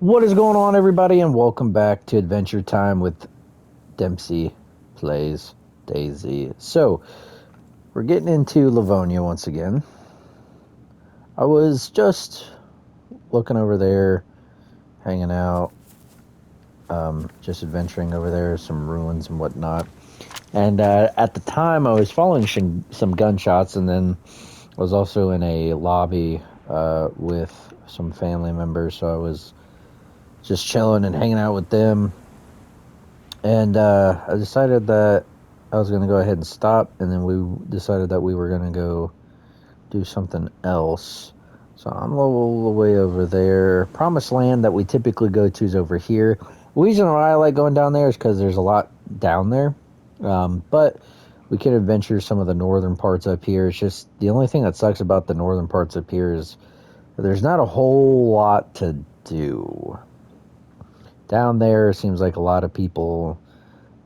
What is going on, everybody, and welcome back to Adventure Time with Dempsey Plays DayZ. So, we're getting into Livonia once again. I was just looking over there, hanging out, just adventuring over there, some ruins and whatnot. And at the time, I was following some gunshots, and then I was also in a lobby with some family members, so I was just chilling and hanging out with them. And I decided that I was going to go ahead and stop, and then we decided that we were going to go do something else. So I'm a little way over there. Promised Land that we typically go to is over here. The reason why I like going down there is because there's a lot down there. But we can adventure some of the northern parts up here. It's just the only thing that sucks about the northern parts up here is there's not a whole lot to do. Down there, seems like a lot of people.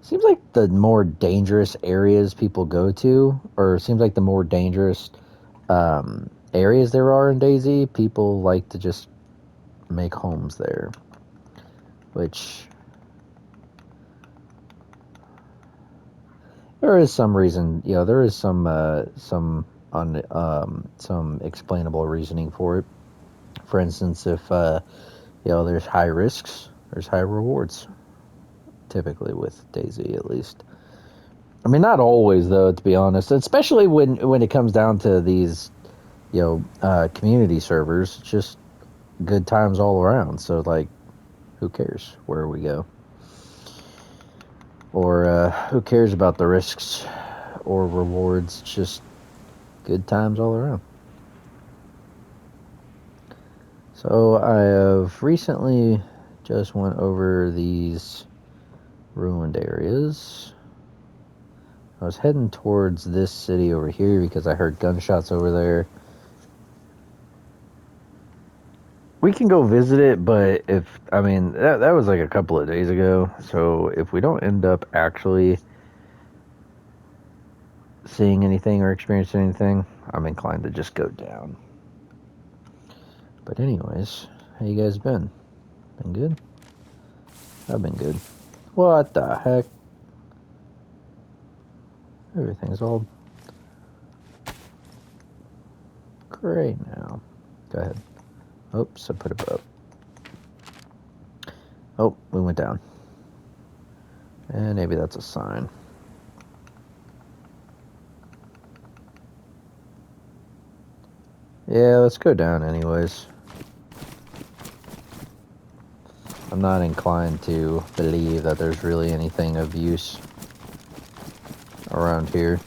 Seems like the more dangerous areas people go to, or it seems like the more dangerous areas there are in DayZ, people like to just make homes there. Which there is some reason, there is some explainable reasoning for it. For instance, if there's high risks, there's high rewards. Typically with DayZ, at least. I mean, not always, though, to be honest. Especially when it comes down to these, community servers. It's just good times all around. So, like, who cares where we go? Or who cares about the risks or rewards? It's just good times all around. So, I have recently just went over these ruined areas. I was heading towards this city over here because I heard gunshots over there. We can go visit it, but that was like a couple of days ago. So if we don't end up actually seeing anything or experiencing anything, I'm inclined to just go down. But anyways, how you guys been? Been good? I've been good. What the heck? Everything's all great now. Go ahead. Oops, I put it up. Oh, we went down. And maybe that's a sign. Yeah, let's go down anyways. I'm not inclined to believe that there's really anything of use around here.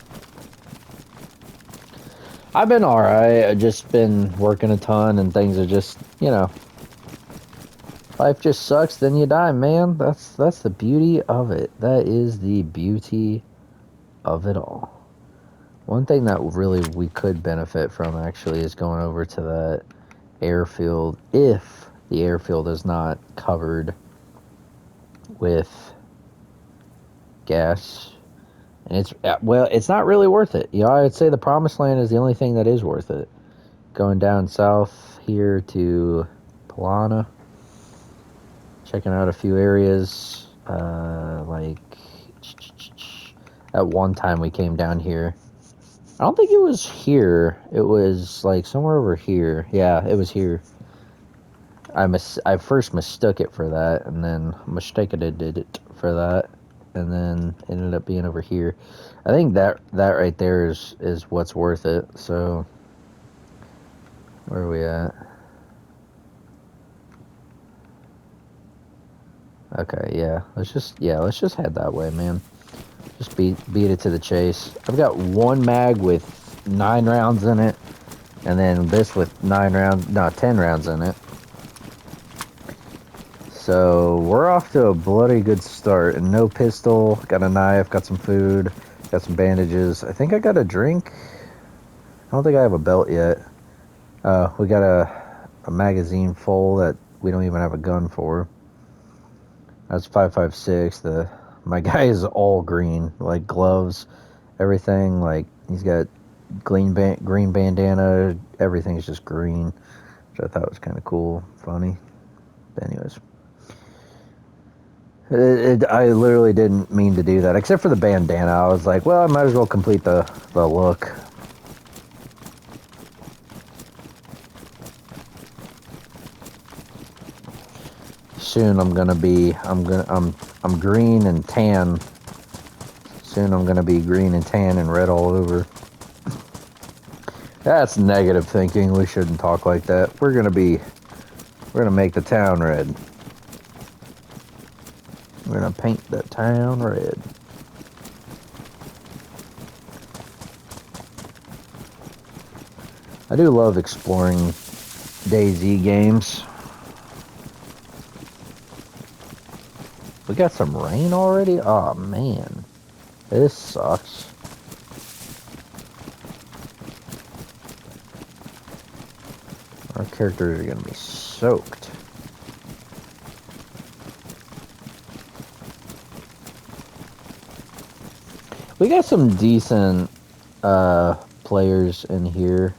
I've been alright. I've just been working a ton and things are just, life just sucks, then you die, man. That's the beauty of it. That is the beauty of it all. One thing that really we could benefit from actually is going over to that airfield if the airfield is not covered with gas. And it's not really worth it. I would say the Promised Land is the only thing that is worth it. Going down south here to Polana, checking out a few areas. Like at one time we came down here. I don't think it was here. It was like somewhere over here. Yeah, it was here. I first mistook it for that, and then did it for that, and then ended up being over here. I think that right there is what's worth it. So where are we at? Okay, yeah. Let's just head that way, man. Just beat it to the chase. I've got one mag with 9 rounds in it, and then this with 10 rounds in it. So we're off to a bloody good start, and no pistol. Got a knife, got some food, got some bandages. I think I got a drink. I don't think I have a belt yet. We got a magazine full that we don't even have a gun for. That's 5.56. My guy is all green, like gloves, everything. Like he's got green bandana. Everything's just green, which I thought was kind of cool, funny. But anyways. I literally didn't mean to do that, except for the bandana. I was like, well, I might as well complete the look. Soon I'm green and tan. Soon I'm gonna be green and tan and red all over. That's negative thinking. We shouldn't talk like that. We're gonna make the town red. We're gonna paint the town red. I do love exploring DayZ games. We got some rain already? Oh man. This sucks. Our characters are gonna be soaked. We got some decent players in here.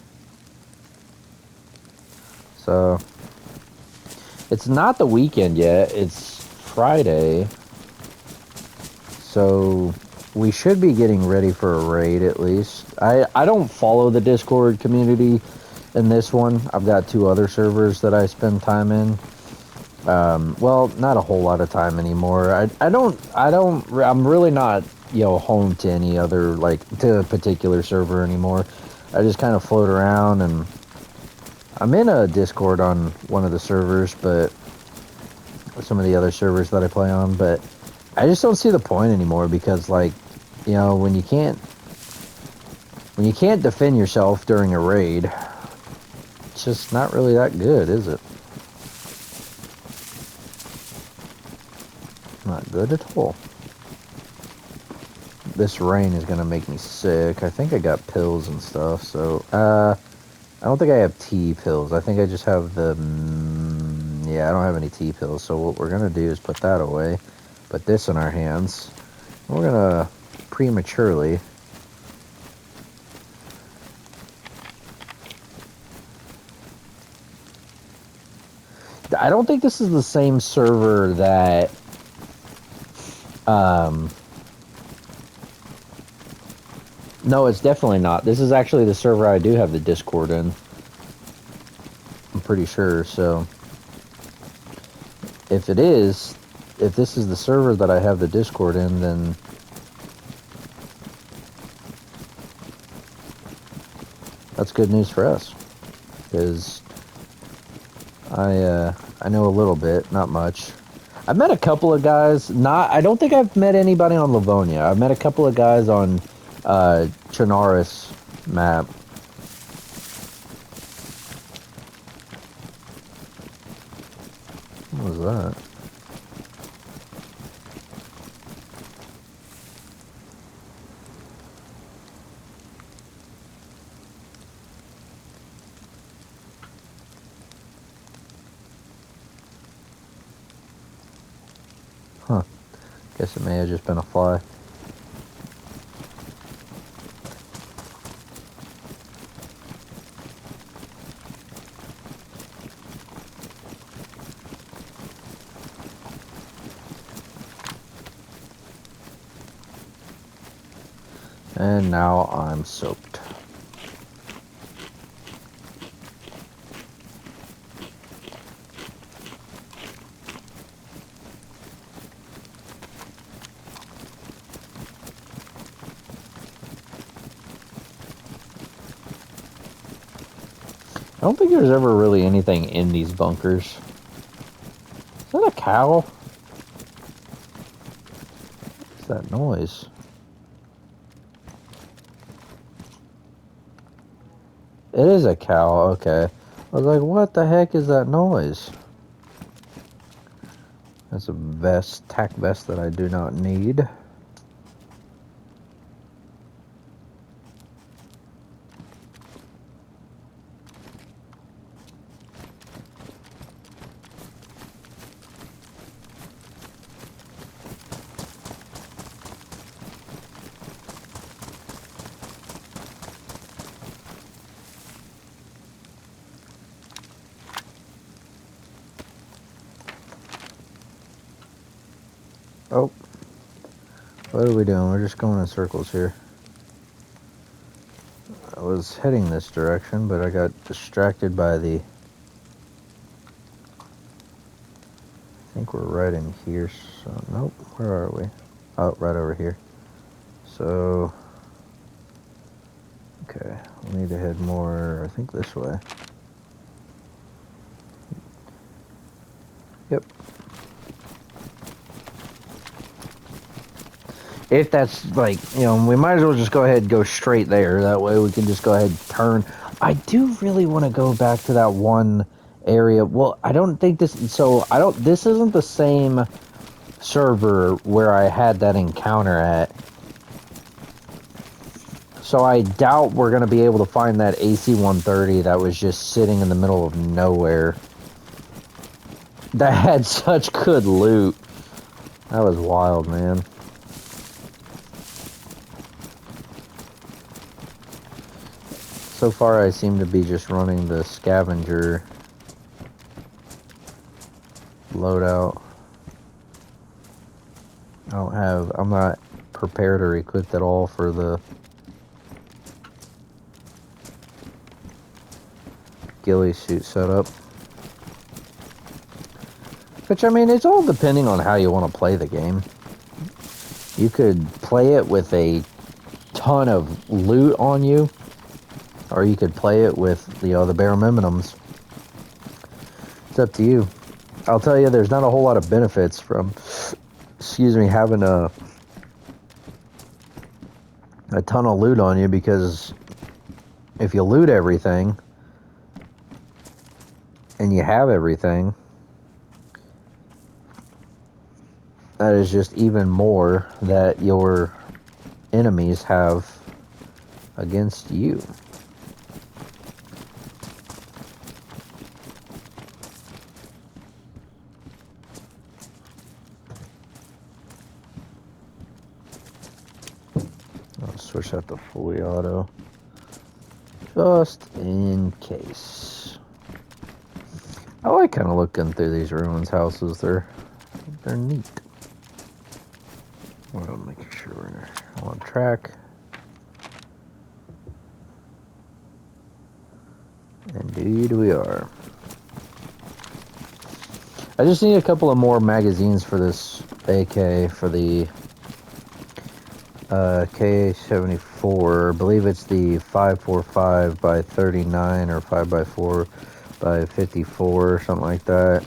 So it's not the weekend yet, it's Friday. So we should be getting ready for a raid at least. I don't follow the Discord community in this one. I've got 2 other servers that I spend time in. Well, not a whole lot of time anymore. I'm really not, home to any other, to a particular server anymore. I just kind of float around, and I'm in a Discord on one of the servers, but some of the other servers that I play on, but I just don't see the point anymore because, when you can't defend yourself during a raid, it's just not really that good, is it? Not good at all. This rain is gonna make me sick. I think I got pills and stuff, so I don't think I have tea pills. I think I just have the yeah, I don't have any tea pills, so what we're gonna do is put that away, put this in our hands. We're gonna prematurely I don't think this is the same server that no, it's definitely not. This is actually the server I do have the Discord in. I'm pretty sure, so if this is the server that I have the Discord in, then that's good news for us. Because I know a little bit, not much. I've met a couple of guys, I don't think I've met anybody on Livonia. I've met a couple of guys on Chernarus map. What was that? Huh. Guess it may have just been a fly. And now I'm soaked. I don't think there's ever really anything in these bunkers. Is that a cow? What's that noise? It is a cow, okay. I was like, what the heck is that noise? That's a vest, tack vest that I do not need. Oh. What are we doing? We're just going in circles here. I was heading this direction, but I got distracted by the... I think we're right in here. So, nope. Where are we? Oh, right over here. So... Okay. We need to head more, I think, this way. Yep. If that's like, you know, we might as well just go ahead and go straight there. That way we can just go ahead and turn. I do really want to go back to that one area. Well, I don't think this, so I don't, this isn't the same server where I had that encounter at. So I doubt we're going to be able to find that AC-130 that was just sitting in the middle of nowhere. That had such good loot. That was wild, man. So far, I seem to be just running the scavenger loadout. I'm not prepared or equipped at all for the ghillie suit setup. Which, I mean, it's all depending on how you want to play the game. You could play it with a ton of loot on you, or you could play it with, you know, the bare minimums. It's up to you. I'll tell you, there's not a whole lot of benefits from, excuse me, having a ton of loot on you, because if you loot everything and you have everything, that is just even more that your enemies have against you. I'll switch out to fully auto just in case. I like kind of looking through these ruins houses. They're neat. Well, making sure we're on track. Indeed we are. I just need a couple of more magazines for this AK, for the K74. I believe it's the 545 by 39 or 5x4 by 54 or something like that.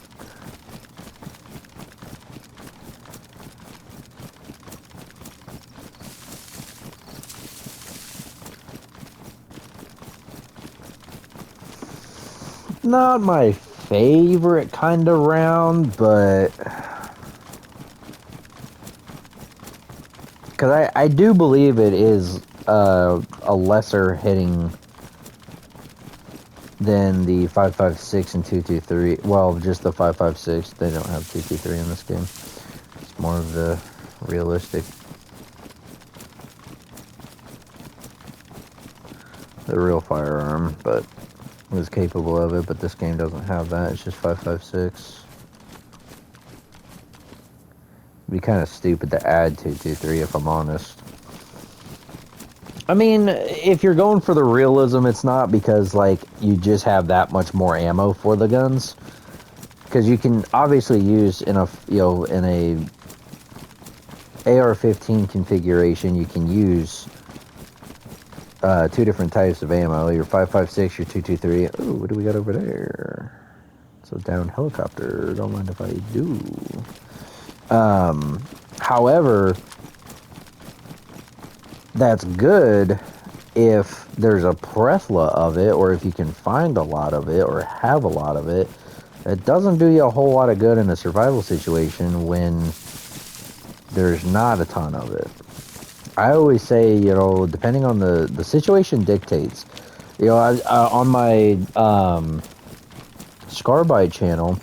Not my favorite kind of round, but because I do believe it is a lesser hitting than the 5.56 and 2.23. Well, just the 5.56. They don't have 2.23 in this game. It's more of the realistic, the real firearm, but is capable of it. But this game doesn't have that. It's just 5.56. It'd be kind of stupid to add 2.23 if I'm honest. I mean, if you're going for the realism, it's not, because like you just have that much more ammo for the guns. Because you can obviously use in a, you know, in a AR-15 configuration, you can use two different types of ammo. Your 5.56, your 2.23. Ooh, what do we got over there? It's a downed helicopter. Don't mind if I do. However, that's good if there's a plethora of it, or if you can find a lot of it, or have a lot of it. It doesn't do you a whole lot of good in a survival situation when there's not a ton of it. I always say, you know, depending on the situation dictates. You know, on my Scarbite channel,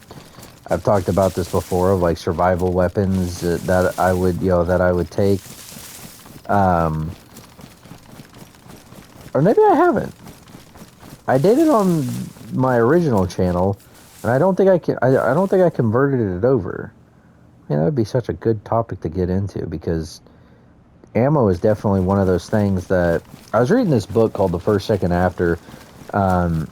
I've talked about this before, of like survival weapons that I would, you know, that I would take. Or maybe I haven't. I did it on my original channel, and I don't think I can. I don't think I converted it over. Yeah, that would be such a good topic to get into because ammo is definitely one of those things that I was reading this book called The First Second After, and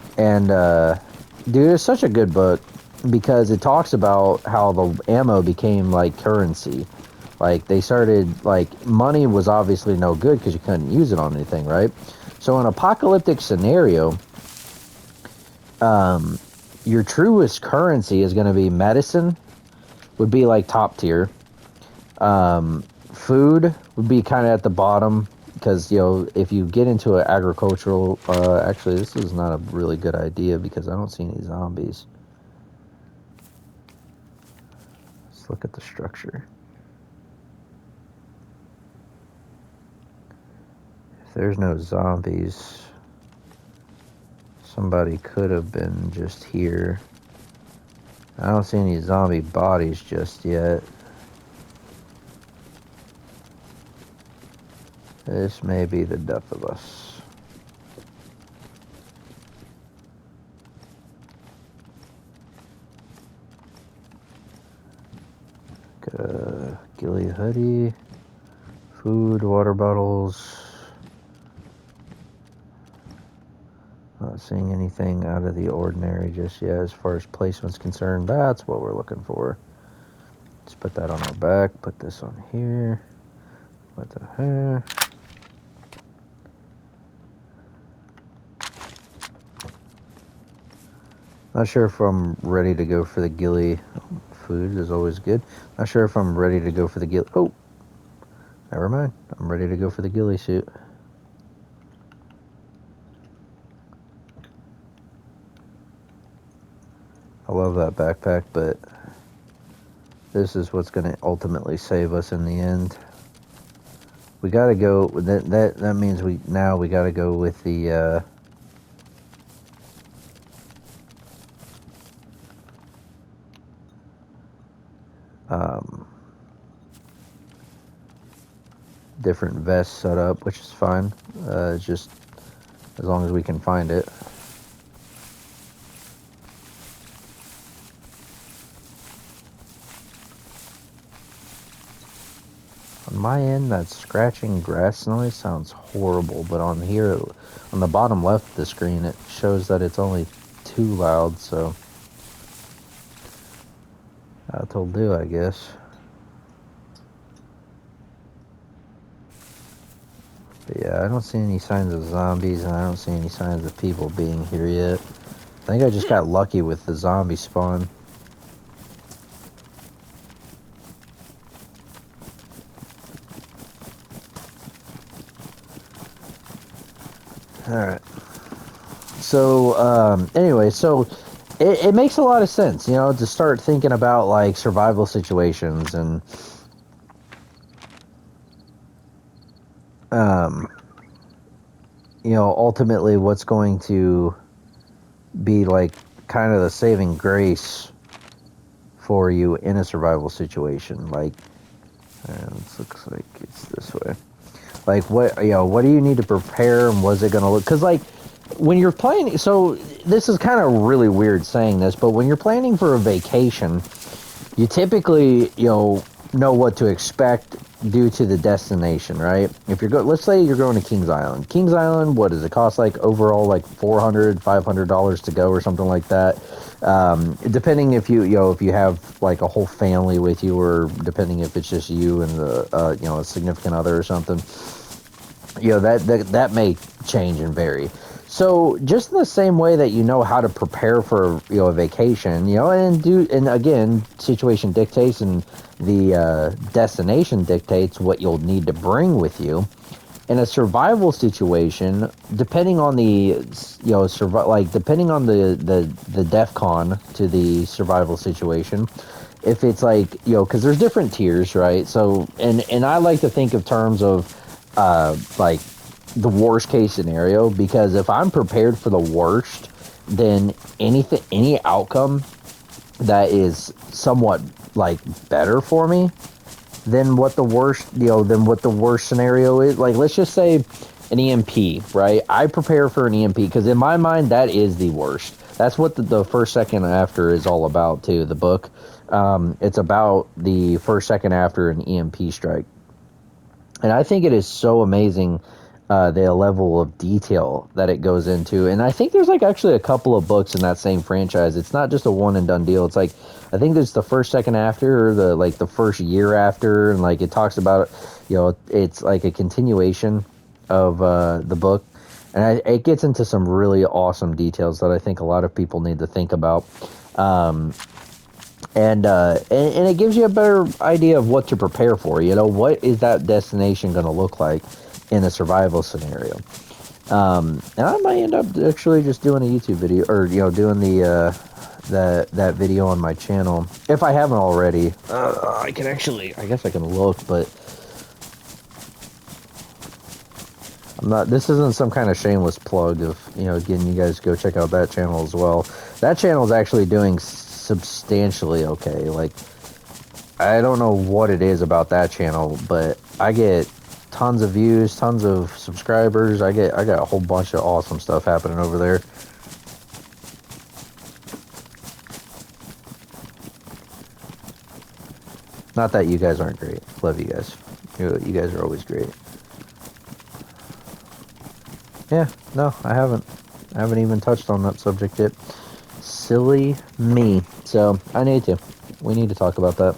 dude, it's such a good book because it talks about how the ammo became like currency. Like they started like money was obviously no good because you couldn't use it on anything, right? So in an apocalyptic scenario, your truest currency is going to be medicine, would be like top tier. Food would be kind of at the bottom because if you get into an agricultural, actually this is not a really good idea because I don't see any zombies. Let's look at the structure. If there's no zombies, somebody could have been just here. I don't see any zombie bodies just yet. This may be the death of us. Ghillie hoodie, food, water bottles. Not seeing anything out of the ordinary just yet as far as placement's concerned. That's what we're looking for. Let's put that on our back. Put this on here. What the heck? Not sure if I'm ready to go for the ghillie. Food is always good. Not sure if I'm ready to go for the ghillie. Oh, never mind. I'm ready to go for the ghillie suit. I love that backpack, but this is what's going to ultimately save us in the end. We got to go. That means we got to go with the. Different vest set up, which is fine. Just as long as we can find it. On my end, that scratching grass noise sounds horrible, but on here, on the bottom left of the screen, it shows that it's only too loud, so that'll do, I guess. But yeah, I don't see any signs of zombies, and I don't see any signs of people being here yet. I think I just got lucky with the zombie spawn. Alright. So, anyway, so it makes a lot of sense, to start thinking about, like, survival situations and, ultimately what's going to be, like, kind of the saving grace for you in a survival situation. Like, it looks like it's this way. Like, what do you need to prepare, and what's it going to look? Because, like, when you're planning, so this is kind of really weird saying this, but when you're planning for a vacation, you typically, know what to expect due to the destination, right? If you're let's say you're going to Kings Island. Kings Island, what does it cost? Like overall, like $400-$500 to go or something like that. Depending if if you have like a whole family with you, or depending if it's just you and the a significant other or something, that may change and vary. So just in the same way that you know how to prepare for a vacation, and again, situation dictates and the destination dictates what you'll need to bring with you. In a survival situation, depending on the depending on the DEFCON to the survival situation, if it's like because there's different tiers, right? So and I like to think of terms of like the worst case scenario, because if I'm prepared for the worst, then any outcome that is somewhat like better for me than what the worst scenario is. Like, let's just say an EMP, right? I prepare for an EMP because in my mind that is the worst. That's what the first second after is all about too, the book. It's about the first second after an EMP strike. And I think it is so amazing, the level of detail that it goes into. And I think there's like actually a couple of books in that same franchise. It's not just a one and done deal. It's like I think there's the first second after, or the first year after, and like it talks about, it's like a continuation of the book, and it gets into some really awesome details that I think a lot of people need to think about. Um, and it gives you a better idea of what to prepare for. What is that destination going to look like in a survival scenario? And I might end up actually just doing a YouTube video, or doing that video on my channel if I haven't already. I guess I can look, but I'm not. This isn't some kind of shameless plug of getting you guys to go check out that channel as well. That channel is actually doing substantially okay. Like, I don't know what it is about that channel, but I get tons of views, tons of subscribers. I got a whole bunch of awesome stuff happening over there. Not that you guys aren't great. Love you guys. You guys are always great. Yeah, no, I haven't. I haven't even touched on that subject yet. Silly me. So I need to. We need to talk about that.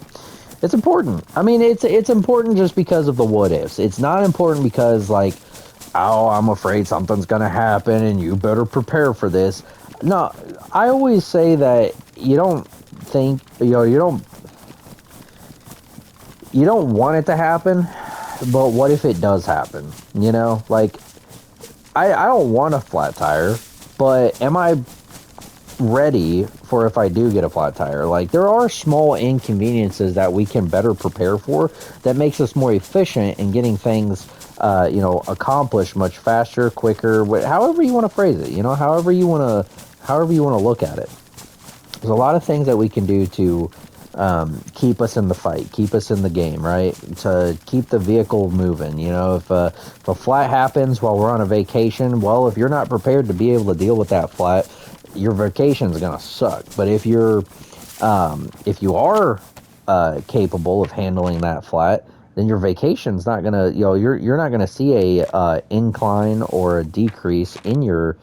It's important. I mean, it's important just because of the what ifs. It's not important because like, oh, I'm afraid something's gonna happen and you better prepare for this. No, I always say that you don't think you don't want it to happen, but what if it does happen? Like I don't want a flat tire, but am I ready for if I do get a flat tire? Like, there are small inconveniences that we can better prepare for that makes us more efficient in getting things accomplished much faster, quicker, however you want to phrase it, however you want to look at it. There's a lot of things that we can do to keep us in the fight, keep us in the game, right? To keep the vehicle moving. If a flat happens while we're on a vacation, well, if you're not prepared to be able to deal with that flat, your vacation's gonna suck. But if you are capable of handling that flat, then your vacation's not gonna, you're not gonna see a incline or a decrease in your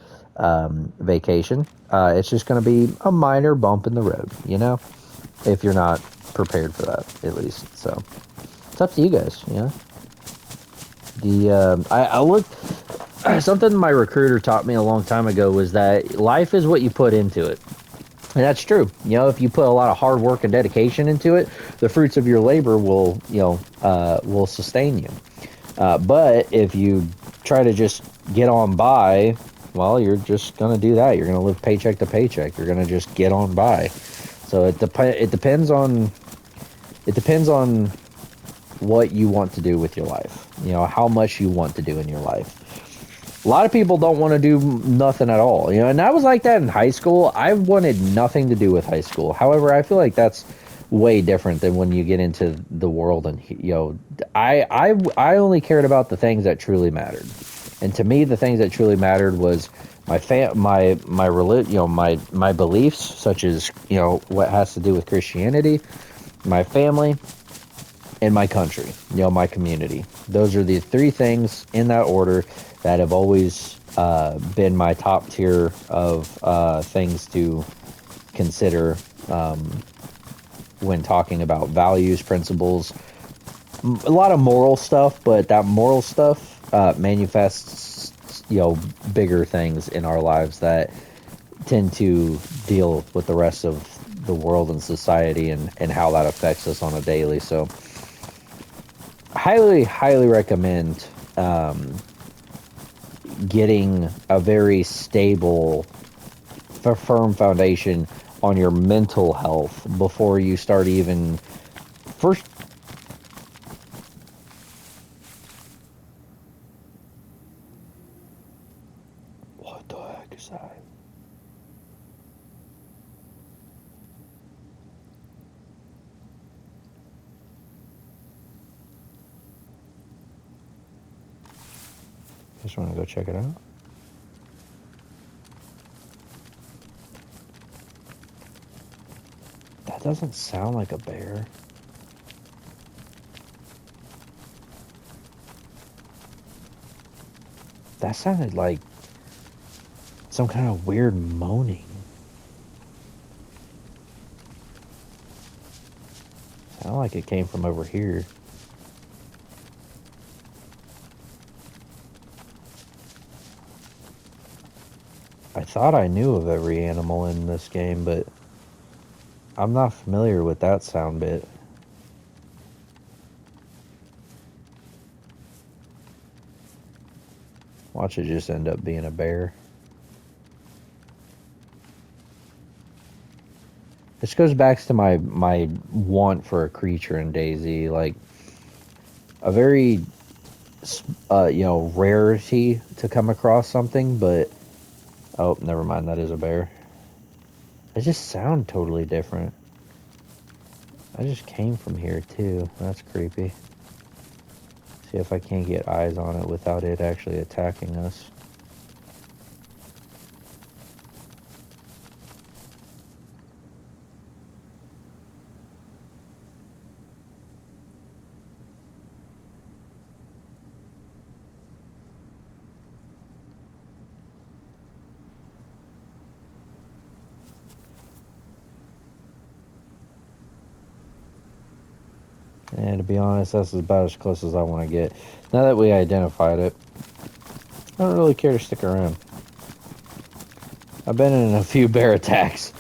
vacation. It's just gonna be a minor bump in the road, if you're not prepared for that, at least. So it's up to you guys. I looked. Something my recruiter taught me a long time ago was that life is what you put into it. And that's true. If you put a lot of hard work and dedication into it, the fruits of your labor will sustain you. But if you try to just get on by, well, you're just gonna do that. You're gonna live paycheck to paycheck. You're gonna just get on by. So it depends on what you want to do with your life. How much you want to do in your life. A lot of people don't want to do nothing at all, and I was like that in high school. I wanted nothing to do with high school. However, I feel like that's way different than when you get into the world, and I only cared about the things that truly mattered. And to me, the things that truly mattered was my my beliefs, such as what has to do with Christianity, my family, and my country, my community. Those are the three things in that order that have always been my top tier of things to consider when talking about values, principles, a lot of moral stuff, but that moral stuff manifests, bigger things in our lives that tend to deal with the rest of the world and society and how that affects us on a daily. So highly, highly recommend getting a very stable, firm foundation on your mental health before you start even first. What the heck is that? Just want to go check it out. That doesn't sound like a bear. That sounded like some kind of weird moaning. Sounded like it came from over here. I thought I knew of every animal in this game, but I'm not familiar with that sound bit. Watch it just end up being a bear. This goes back to my want for a creature in DayZ, like a very rarity to come across something, but oh, never mind, that is a bear. They just sound totally different. I just came from here too. That's creepy. See if I can't get eyes on it without it actually attacking us. And to be honest, that's about as close as I want to get. Now that we identified it, I don't really care to stick around. I've been in a few bear attacks.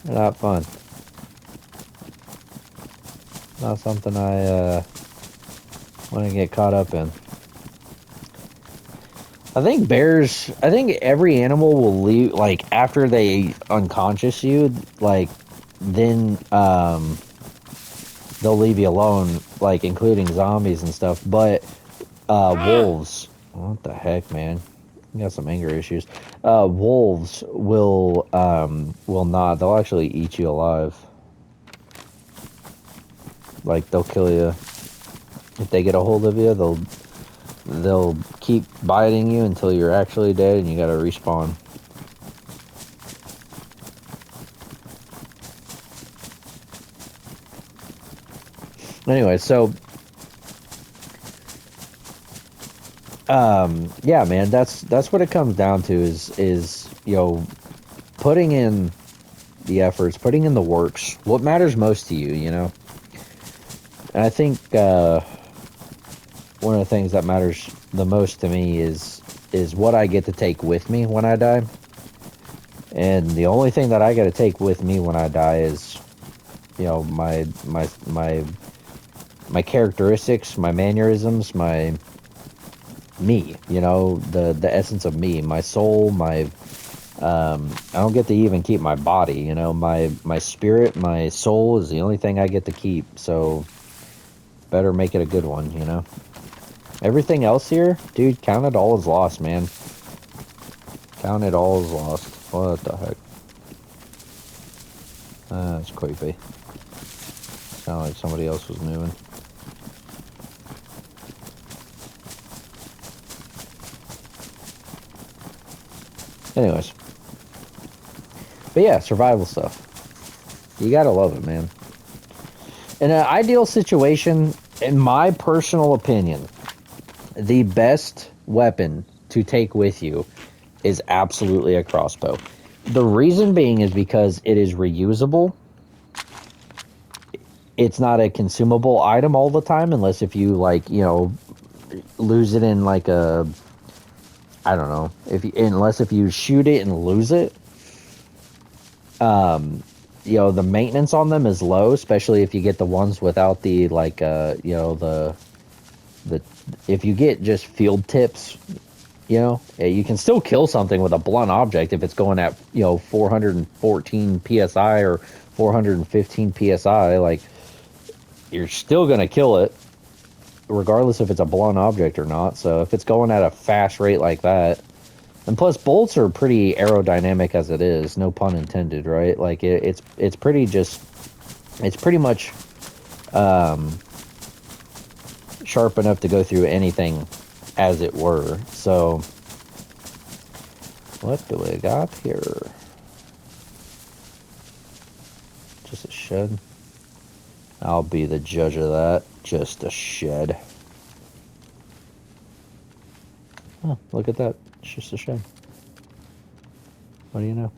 They're not fun. Not something I want to get caught up in. I think every animal will leave, like, after they unconscious you, like, then, they'll leave you alone, like, including zombies and stuff, but, wolves, what the heck, man, you got some anger issues, wolves will not, they'll actually eat you alive, like, they'll kill you, if they get a hold of you, they'll keep biting you until you're actually dead and you gotta respawn. Anyway, so yeah, man, that's what it comes down to is putting in the efforts, putting in the works, what matters most to you, and I think one of the things that matters the most to me is what I get to take with me when I die. And the only thing that I got to take with me when I die is my characteristics, my mannerisms, me, the essence of me, my soul, I don't get to even keep my body, my spirit, my soul is the only thing I get to keep, so better make it a good one, Everything else here, dude, count it all as lost, man. Count it all as lost. What the heck? That's creepy. Sounded like somebody else was moving. Anyways. But yeah, survival stuff. You gotta love it, man. In an ideal situation, in my personal opinion, the best weapon to take with you is absolutely a crossbow. The reason being is because it is reusable. It's not a consumable item all the time, unless if you, like, lose it in, like, I don't know, unless if you shoot it and lose it. The maintenance on them is low, especially if you get the ones without the, like, if you get just field tips, you can still kill something with a blunt object if it's going at, 414 PSI or 415 PSI, like, you're still going to kill it, regardless if it's a blunt object or not. So if it's going at a fast rate like that, and plus bolts are pretty aerodynamic as it is, no pun intended, right? Like, it's pretty much sharp enough to go through anything, as it were. So what do we got here? shed. I'll be the judge of that. Just a shed. Oh, look at that. It's just a shed. What do you know?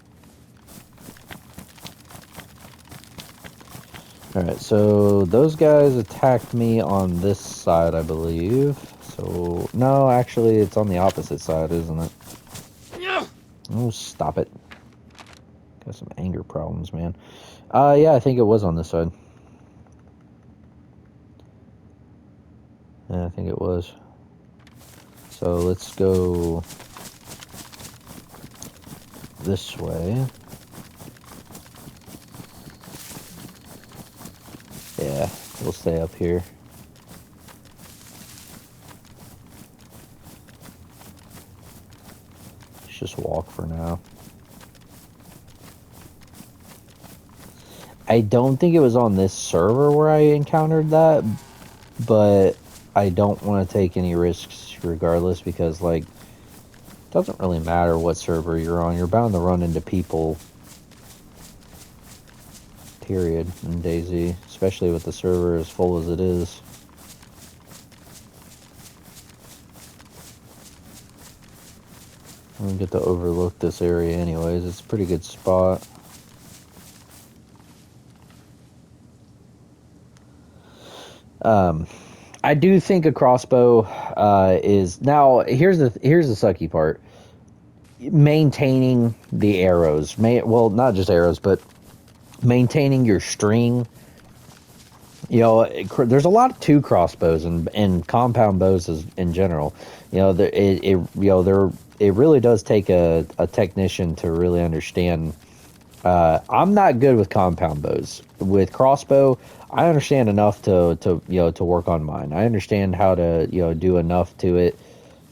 Alright, so those guys attacked me on this side, I believe. So, no, actually, it's on the opposite side, isn't it? Oh, stop it. Got some anger problems, man. Yeah, I think it was on this side. Yeah, I think it was. So let's go this way. Yeah, we'll stay up here. Let's just walk for now. I don't think it was on this server where I encountered that, but I don't want to take any risks regardless because, like, it doesn't really matter what server you're on. You're bound to run into people, period, in DayZ, especially with the server as full as it is. I don't get to overlook this area anyways. It's a pretty good spot. I do think a crossbow is now. Here's the sucky part: maintaining the arrows. Well, not just arrows, but maintaining your string. You know, there's a lot to crossbows and compound bows in general. You know, it really does take a technician to really understand. I'm not good with compound bows. With crossbow, I understand enough to work on mine. I understand how to do enough to it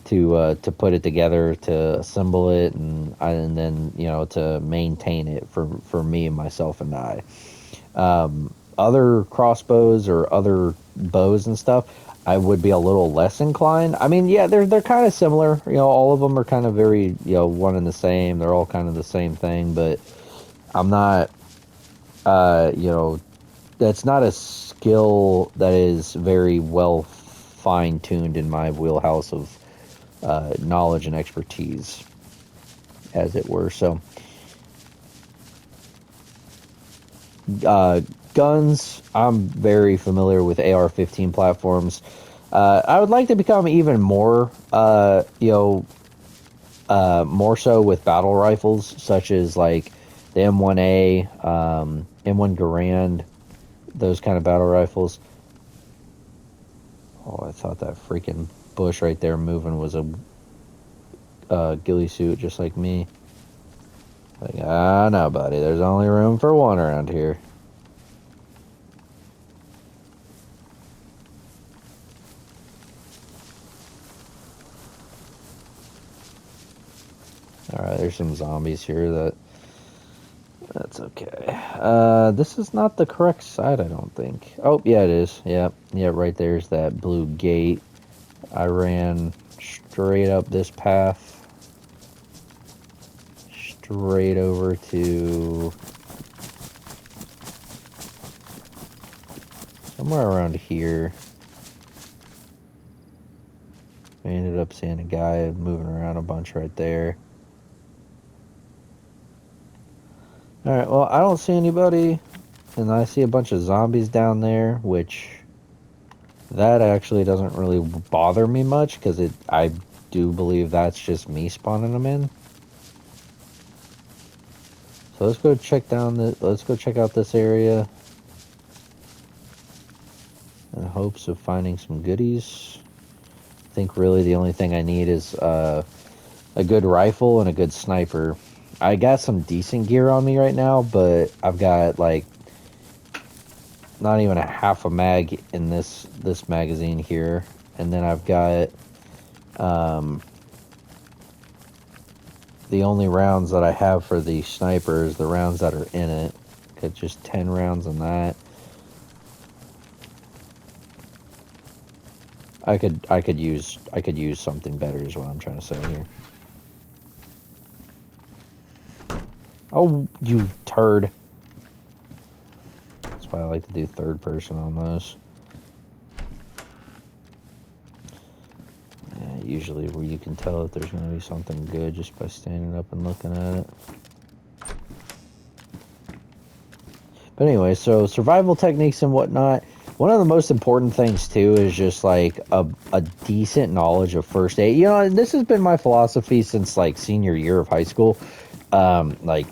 to put it together, to assemble it, and then to maintain it for me and myself and I. Other crossbows or other bows and stuff, I would be a little less inclined. I mean, yeah, they're kind of similar. You know, all of them are kind of very one and the same. They're all kind of the same thing, but I'm not, that's not a skill that is very well fine-tuned in my wheelhouse of knowledge and expertise, as it were. So, guns, I'm very familiar with AR-15 platforms. I would like to become even more, more so with battle rifles, such as like the M1A, M1 Garand, those kind of battle rifles. Oh, I thought that freaking bush right there moving was a ghillie suit just like me. Like, no, buddy, there's only room for one around here. Alright, there's some zombies here. That's okay. This is not the correct side, I don't think. Oh, yeah, it is. Yeah, right there's that blue gate. I ran straight up this path. Straight over to somewhere around here. I ended up seeing a guy moving around a bunch right there. Alright, well, I don't see anybody. And I see a bunch of zombies down there, which that actually doesn't really bother me much, because I do believe that's just me spawning them in. So let's go check out this area in hopes of finding some goodies. I think really the only thing I need is a good rifle and a good sniper. I got some decent gear on me right now, but I've got like not even a half a mag in this magazine here, and then I've got the only rounds that I have for the snipers, the rounds that are in it. Got just 10 rounds in that. I could use something better is what I'm trying to say here. Oh, you turd. why I like to do third person on those. Yeah, usually where you can tell if there's going to be something good just by standing up and looking at it. But anyway, so survival techniques and whatnot. One of the most important things too is just like a decent knowledge of first aid. You know, this has been my philosophy since like senior year of high school. Like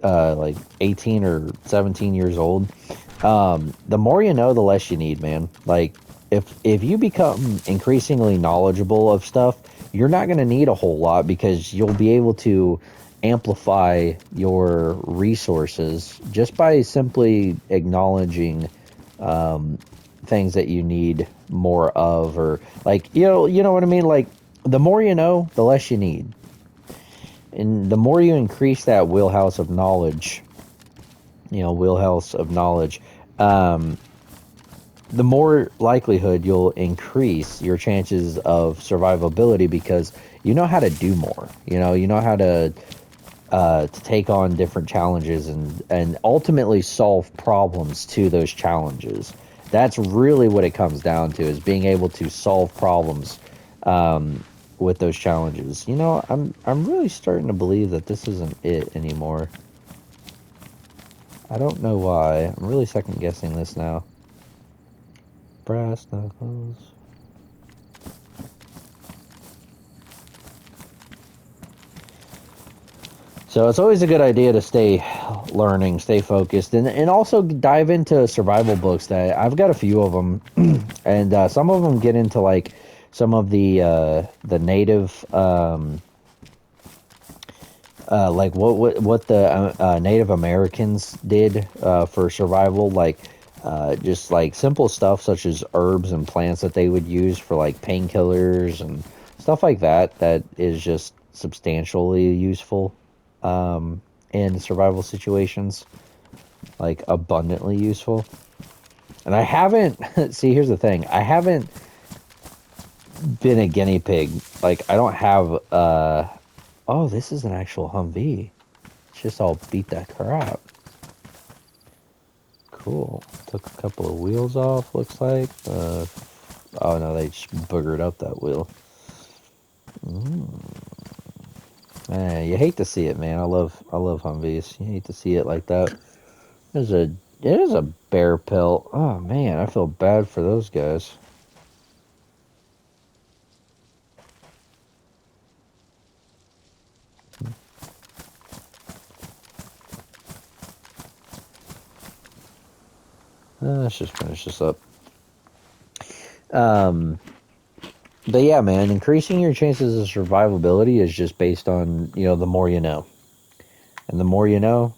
18 or 17 years old. The more you know, the less you need, man. Like if you become increasingly knowledgeable of stuff, you're not going to need a whole lot because you'll be able to amplify your resources just by simply acknowledging things that you need more of, or like you know what I mean. Like the more you know, the less you need, and the more you increase that wheelhouse of knowledge, the more likelihood you'll increase your chances of survivability because you know how to do more. You know how to take on different challenges and ultimately solve problems to those challenges. That's really what it comes down to, is being able to solve problems with those challenges. You know, I'm really starting to believe that this isn't it anymore. I don't know why. I'm really second guessing this now. Brass knuckles. So it's always a good idea to stay learning, stay focused, and also dive into survival books. That I've got a few of them, and some of them get into like some of the native, like what the Native Americans did for survival, like just like simple stuff such as herbs and plants that they would use for like painkillers and stuff like that. That is just substantially useful in survival situations, like abundantly useful. And I haven't, see, here's the thing, I haven't been a guinea pig. Like, I don't have, oh, this is an actual Humvee. It's just all beat that crap. Cool. Took a couple of wheels off, looks like. Oh no, they just boogered up that wheel. You hate to see it, man. I love Humvees. You hate to see it like that. It is a bear pelt. Oh man, I feel bad for those guys. Let's just finish this up. But yeah, man, increasing your chances of survivability is just based on, the more you know. And the more you know,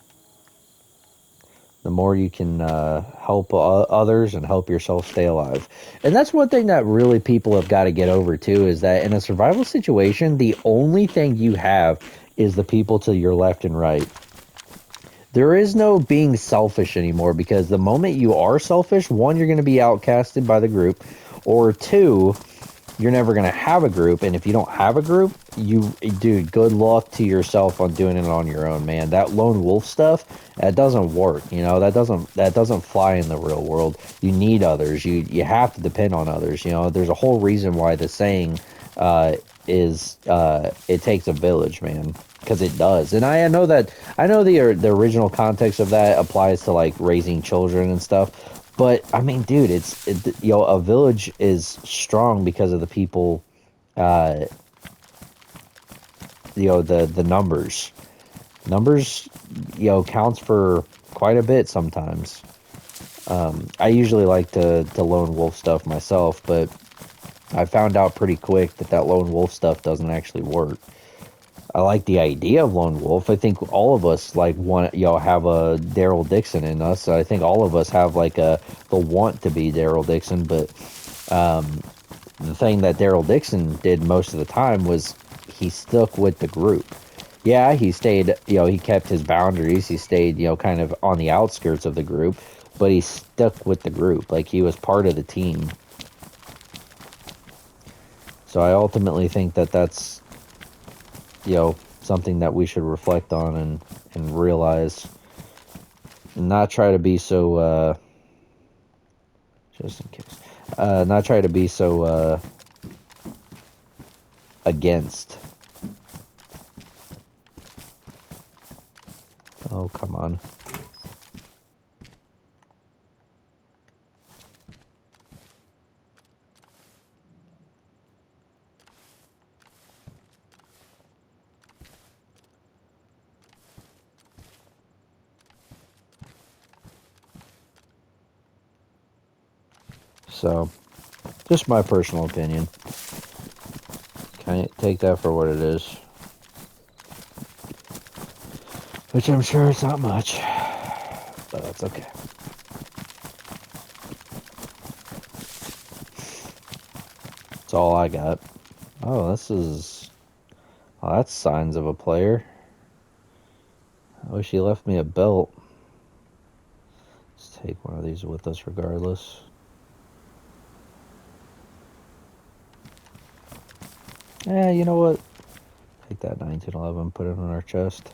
the more you can help others and help yourself stay alive. And that's one thing that really people have got to get over too, is that in a survival situation, the only thing you have is the people to your left and right. There is no being selfish anymore, because the moment you are selfish, one, you're going to be outcasted by the group, or two, you're never going to have a group. And if you don't have a group, dude, good luck to yourself on doing it on your own, man. That lone wolf stuff, that doesn't work. That doesn't fly in the real world. You need others. You have to depend on others. There's a whole reason why the saying is it takes a village, man, because it does. And I know the original context of that applies to like raising children and stuff. But I mean, dude, a village is strong because of the people, the numbers. Numbers, counts for quite a bit sometimes. I usually like to lone wolf stuff myself, but I found out pretty quick that lone wolf stuff doesn't actually work. I like the idea of lone wolf. I think all of us like want, have a Daryl Dixon in us. I think all of us have like the want to be Daryl Dixon. But the thing that Daryl Dixon did most of the time was he stuck with the group. Yeah, he stayed, he kept his boundaries. He stayed, kind of on the outskirts of the group, but he stuck with the group. Like, he was part of the team. So I ultimately think that that's, something that we should reflect on and realize. not try to be so, just in case, not try to be so, against. Oh, come on. So, just my personal opinion. Can't take that for what it is. Which I'm sure it's not much. But that's okay. That's all I got. Oh, this is... Oh, that's signs of a player. I wish he left me a belt. Let's take one of these with us regardless. Yeah, you know what? Take that 1911, put it on our chest.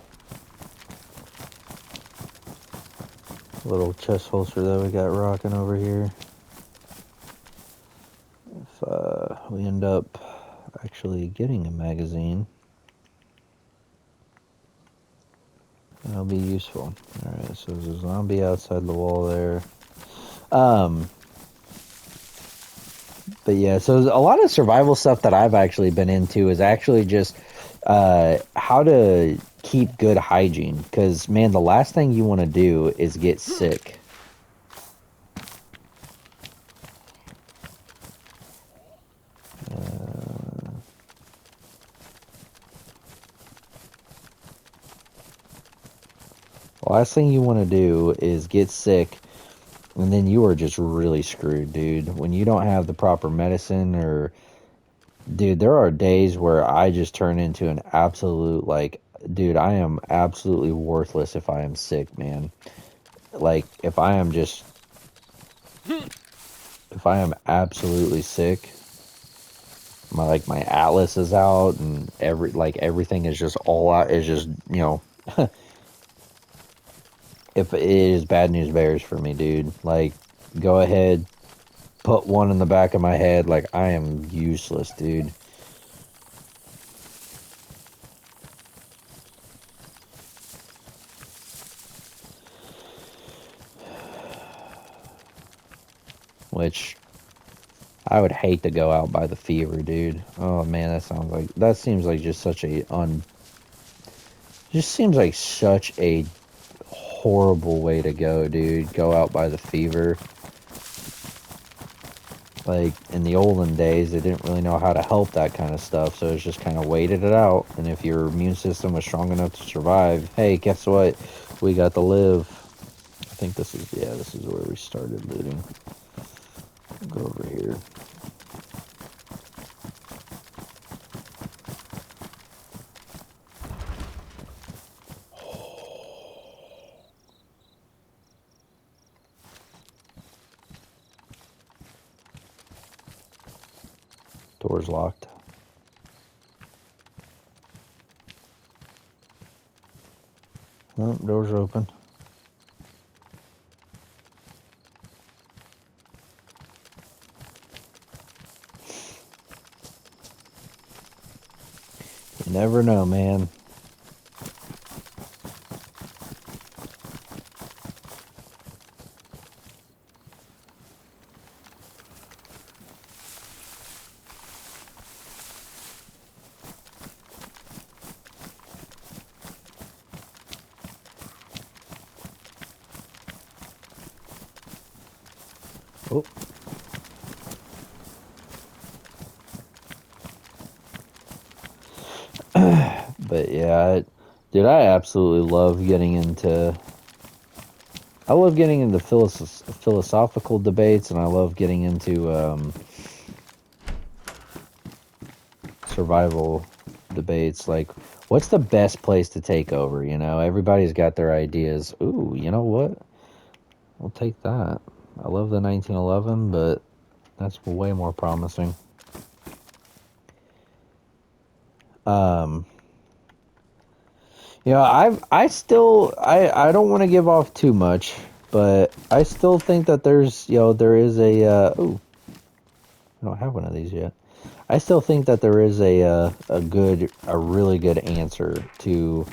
Little chest holster that we got rocking over here. If we end up actually getting a magazine, that'll be useful. Alright, so there's a zombie outside the wall there. But yeah, so a lot of survival stuff that I've actually been into is actually just how to keep good hygiene. Because, man, the last thing you want to do is get sick. The last thing you want to do is get sick, and then you are just really screwed, dude. When you don't have the proper medicine or... Dude, there are days where I just turn into an absolute, like... Dude, I am absolutely worthless if I am sick, man. Like, if I am just... If I am absolutely sick, my atlas is out and everything is just all out. Is just, you know... If it is bad news bears for me, dude. Like, go ahead, put one in the back of my head. Like, I am useless, dude. Which I would hate to go out by the fever, dude. Oh man, that seems like just such a just seems like such a horrible way to go, dude. Go out by the fever. Like, in the olden days, they didn't really know how to help that kind of stuff, so it's just kind of waited it out. And if your immune system was strong enough to survive, hey, guess what? We got to live. I think this is where we started looting. Go over here. Door's locked. Oh, door's open. You never know, man. Oh. But yeah, dude, I absolutely love getting into... I love getting into philosophical debates, and I love getting into survival debates. Like, what's the best place to take over? You know, everybody's got their ideas. Ooh, you know what? I'll take that. I love the 1911, but that's way more promising. I don't want to give off too much, but I still think that there is I don't have one of these yet. I still think that there is a really good answer to,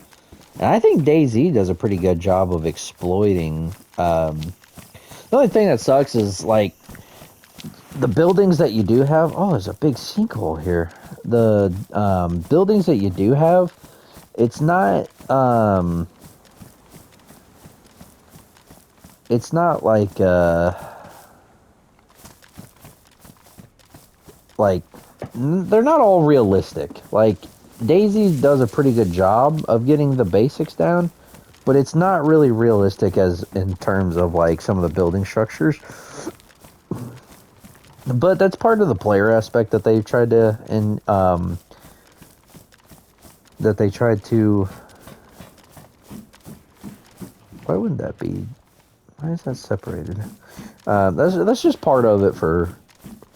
and I think DayZ does a pretty good job of exploiting. The only thing that sucks is like the buildings that you do have. Oh, there's a big sinkhole here. The buildings that you do have, it's not like like they're not all realistic. Like DayZ does a pretty good job of getting the basics down, but it's not really realistic as in terms of like some of the building structures. But that's part of the player aspect that they've tried to that they tried to. Why wouldn't that be? Why is that separated? That's just part of it for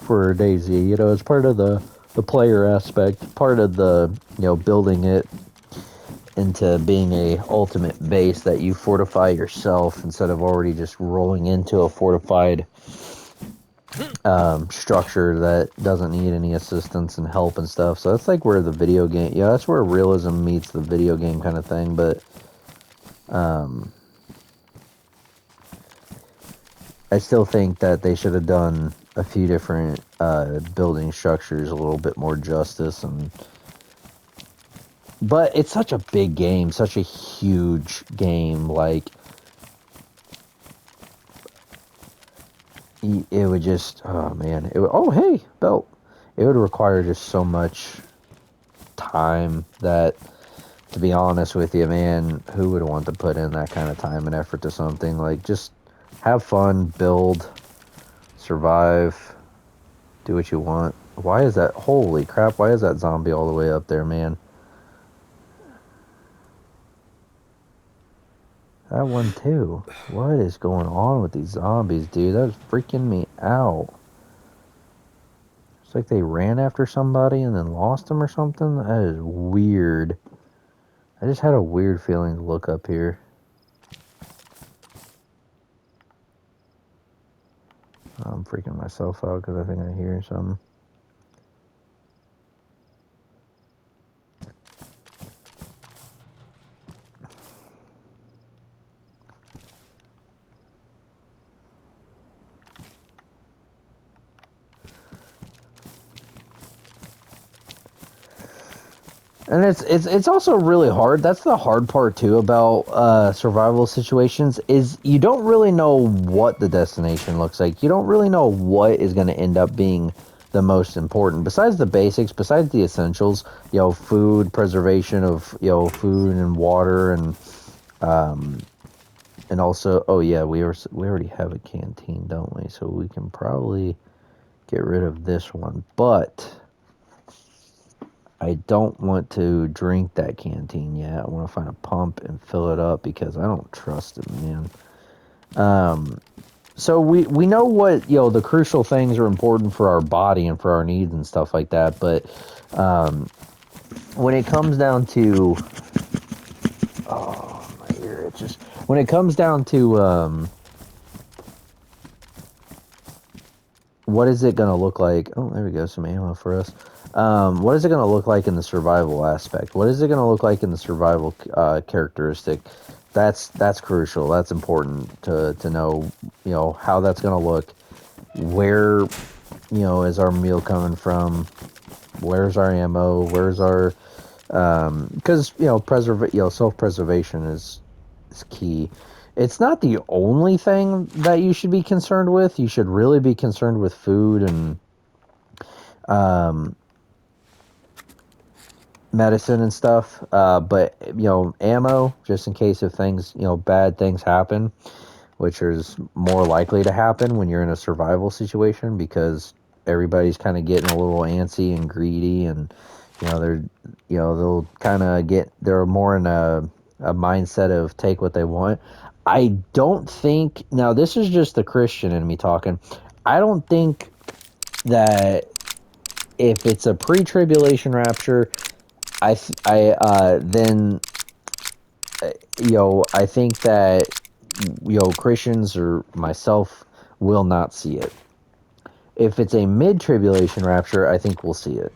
DayZ. You know, it's part of the player aspect, part of the building it into being a ultimate base that you fortify yourself instead of already just rolling into a fortified structure that doesn't need any assistance and help and stuff. So that's like where the video game, that's where realism meets the video game kind of thing. But I still think that they should have done a few different building structures a little bit more justice. But it's such a big game, such a huge game. Like it would just, oh man, oh hey, belt. It would require just so much time that, to be honest with you, man, who would want to put in that kind of time and effort to something? Like, just have fun, build, survive, do what you want. Why is that? Holy crap, why is that zombie all the way up there, man? That one too. What is going on with these zombies, dude? That was freaking me out. It's like they ran after somebody and then lost them or something. That is weird. I just had a weird feeling to look up here. I'm freaking myself out because I think I hear something. And it's also really hard. That's the hard part too about survival situations is you don't really know what the destination looks like. You don't really know what is going to end up being the most important. Besides the basics, besides the essentials, food, preservation of food and water, and also, oh yeah, we already have a canteen, don't we? So we can probably get rid of this one, but I don't want to drink that canteen yet. I want to find a pump and fill it up because I don't trust it, man. So we know what, the crucial things are important for our body and for our needs and stuff like that. But when it comes down to, oh, my ear itches. When it comes down to, what is it going to look like? Oh, there we go. Some ammo for us. What is it going to look like in the survival aspect? What is it going to look like in the survival characteristic? That's crucial. That's important to know, how that's going to look. Where, is our meal coming from? Where's our ammo? Where's our, because, self-preservation is key. It's not the only thing that you should be concerned with. You should really be concerned with food and, medicine and stuff, but ammo, just in case if things, bad things happen, which is more likely to happen when you're in a survival situation because everybody's kind of getting a little antsy and greedy, and they'll kind of they're more in a mindset of take what they want. I don't think, now this is just the Christian in me talking, I don't think that if it's a pre-tribulation rapture, then I think that Christians or myself will not see it. If it's a mid-tribulation rapture, I think we'll see it.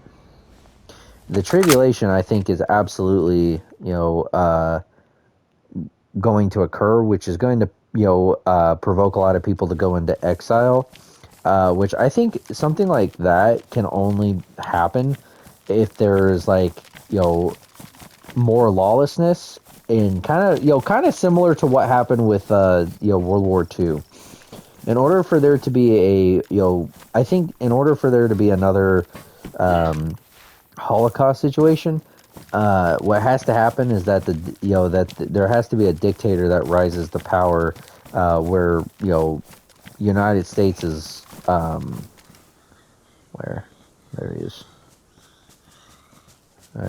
The tribulation, I think, is absolutely going to occur, which is going to provoke a lot of people to go into exile. Which I think something like that can only happen if there's like more lawlessness, and kind of similar to what happened with World War II. In order for there to be I think in order for there to be another Holocaust situation, what has to happen is that there has to be a dictator that rises to power, where United States is where there he is.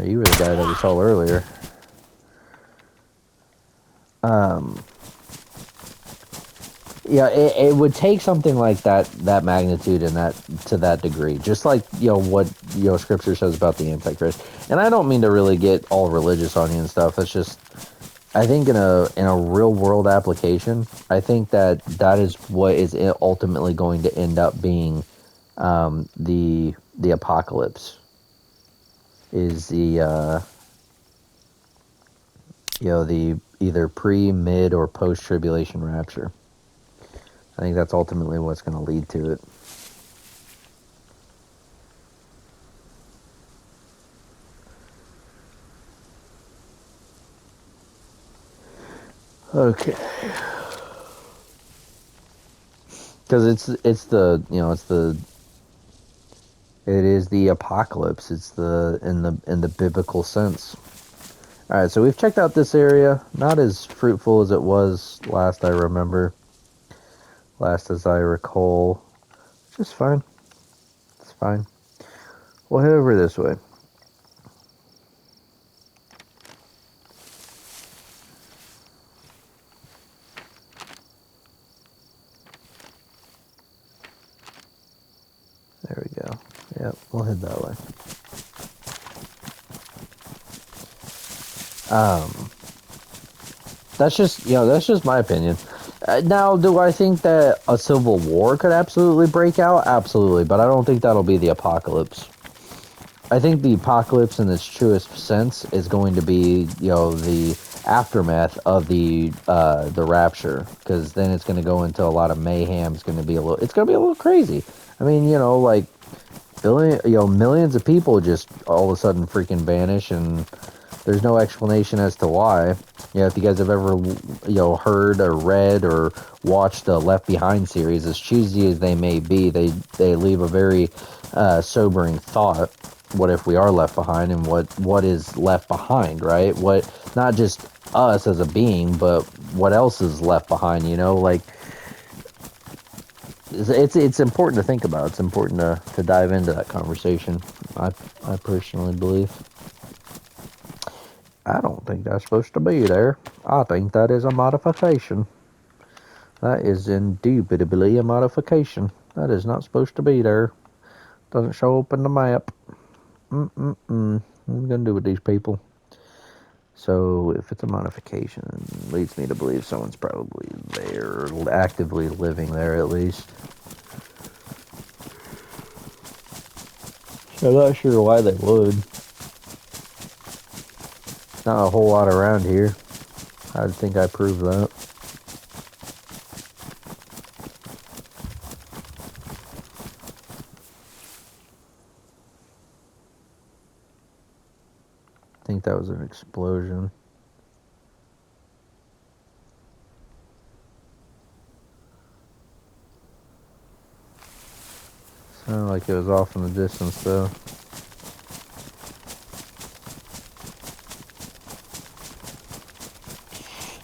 You were the guy that we saw earlier. It would take something like that magnitude and that to that degree, just like what Scripture says about the Antichrist. And I don't mean to really get all religious on you and stuff. It's just I think in a real world application, I think that is what is ultimately going to end up being the apocalypse. Is the the either pre, mid, or post tribulation rapture. I think that's ultimately what's going to lead to it. Okay. Because it is the apocalypse. It's in the biblical sense. All right, so we've checked out this area. Not as fruitful as it was last as I recall. Just fine. It's fine. We'll head over this way. There we go. Yep, we'll head that way. That's just my opinion. Now, do I think that a civil war could absolutely break out? Absolutely, but I don't think that'll be the apocalypse. I think the apocalypse in its truest sense is going to be, the aftermath of the rapture, because then it's going to go into a lot of mayhem. It's going to be a little crazy. I mean, like millions of people just all of a sudden freaking vanish, and there's no explanation as to why. If you guys have ever, heard or read or watched the Left Behind series, as cheesy as they may be, they leave a very sobering thought. What if we are left behind, and what is left behind, right? What, not just us as a being, but what else is left behind, like, it's important to think about. It's important to dive into that conversation, I personally believe. I don't think that's supposed to be there. I think that is a modification. That is indubitably a modification. That is not supposed to be there. Doesn't show up in the map. What are we going to do with these people? So, if it's a modification, it leads me to believe someone's probably there, actively living there at least. I'm not sure why they would. Not a whole lot around here. I think I proved that. I think that was an explosion. Sounded like it was off in the distance though.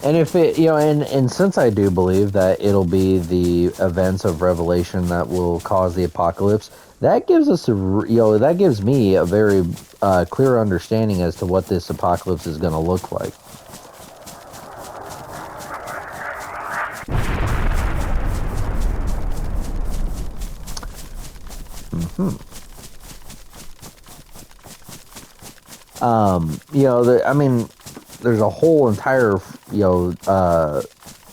And if it, and since I do believe that it'll be the events of Revelation that will cause the apocalypse, that gives us that gives me a very clear understanding as to what this apocalypse is going to look like. I mean, there's a whole entire,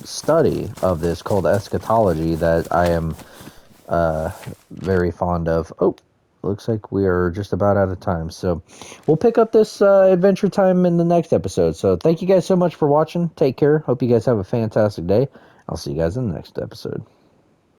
study of this called eschatology that I am very fond of. Oh, looks like we are just about out of time. So we'll pick up this adventure time in the next episode. So thank you guys so much for watching. Take care. Hope you guys have a fantastic day. I'll see you guys in the next episode.